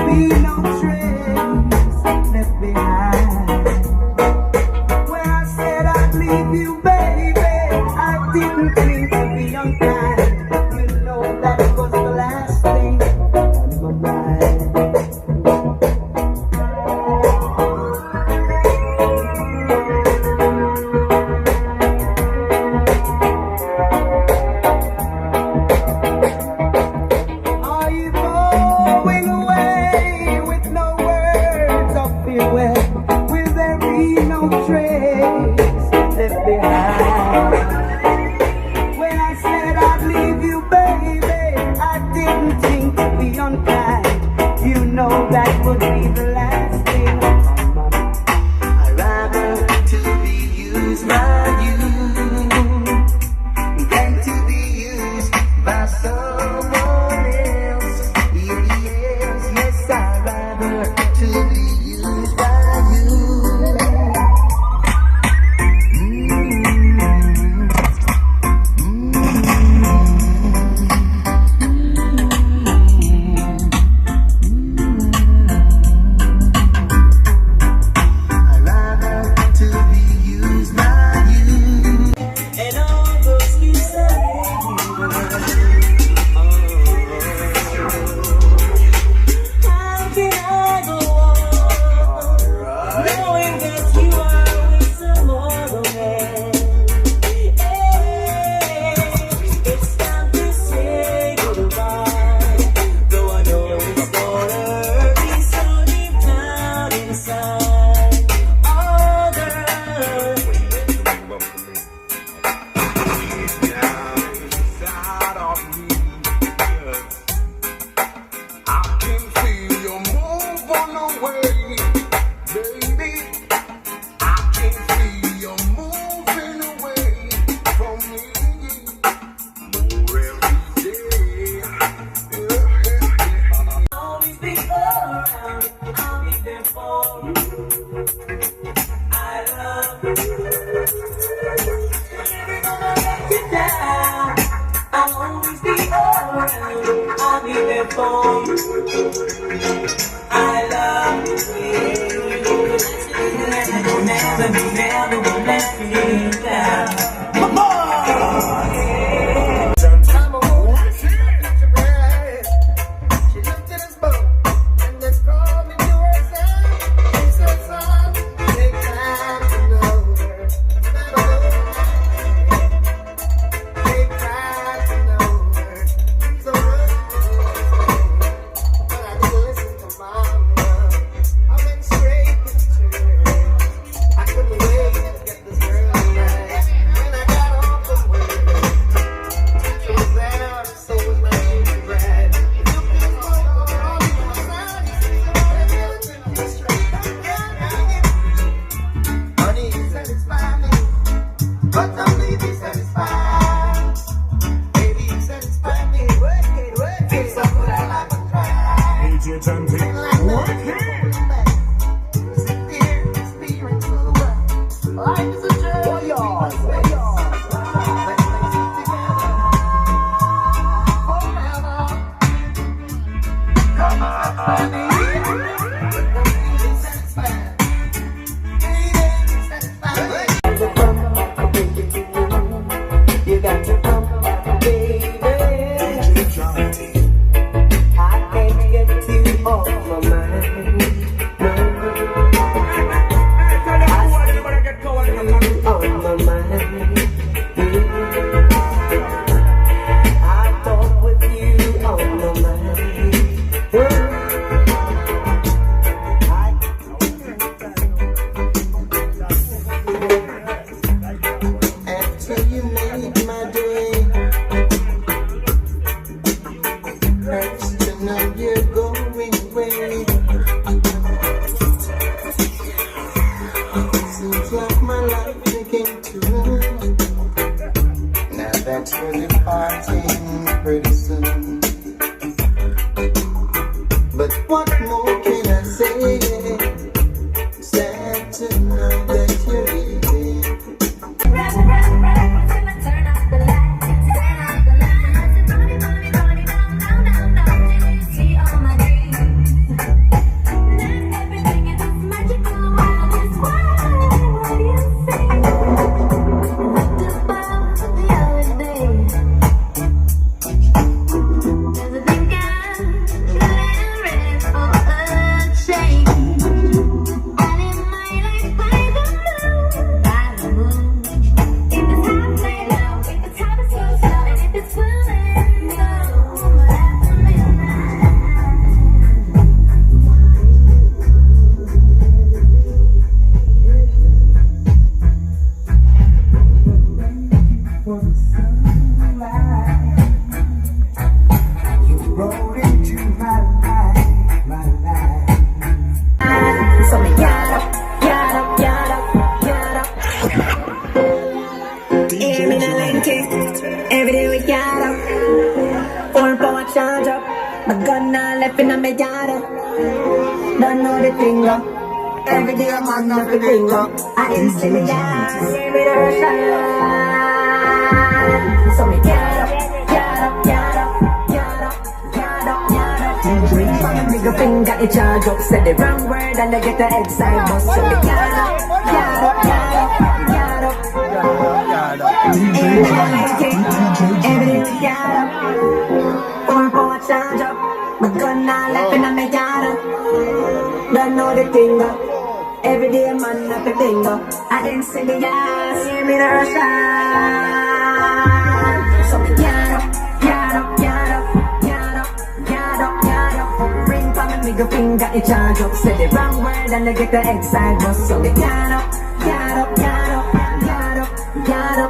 be no trace left behind. When I said I'd leave you, baby, I didn't mean to be unkind. You know that was the last thing on my mind. Are you going away with no words of farewell? Will there be no trace left behind? When I said I'd leave you, baby, I didn't think to be unkind. You know that would be the last thing on my mind. I'd rather to be used by you than to be used by someone else. Yes, yes, I'd rather to be used by you. I'd rather to be used by you. And all those you say you were. How can I go on knowing that you are with some other man? Hey, it's time to say goodbye, though I know it's gonna hurt me so deep down inside. Oh, girl, Inside of me, yes. I can feel you move on the way, baby. I can feel you moving away from me more every day. always be around. I'll be there for you. I love you. Never gonna let you down. I'll always be around. I'll be there for you. I love you. Never will let you down. Come on! I'm a woman. She looked at his boat and then called me to her side. She said, son, take time to know her. Take time to know her. So but I didn't listen to mama. I went straight to church. I couldn't wait to get this girl right. When I got off the way, she was there, so was my future bride. He took this boat on my side. He said, straight honey, you satisfy me, but don't leave me satisfied. Baby, you satisfy me. Fix up what I like and try. DJ Tanti, work here. Sit there, spiritual. Life is a journey. Let's face it together. Forever. Come on, honey. But don't leave me satisfied. Baby, satisfied. You got to come back, baby. DJ Tanti. I can't get you off my mind. On my mind. I thought with you on my mind. After you made my day, hurts to know you're going away. Seems like my life became to run. Now that you're departing pretty soon. But what more can I say? Sad to know that you're leaving. Turn off the lights. See all my dreams. My gun now left in my yard. Don't know the thing up. Every day I'm on the thing up. I instantly got give me the shine. So me get up, get up, get up, get up, get up, get up. Ring from the middle finger, it charge up. Say the wrong word and I get the head side bust. So me get up, get up, get up, get up. Every day we get up. Four charge up. My gun now left in my yard. Don't know the thing up. Every day man up the thing up. I didn't see the gas, hear me the shine. So me get up, get up, get up, get up, get up, get up. Ring from my middle finger, it charge up. Say the wrong word and I get the head side bust. So me get up, get up, get up, get up, get up.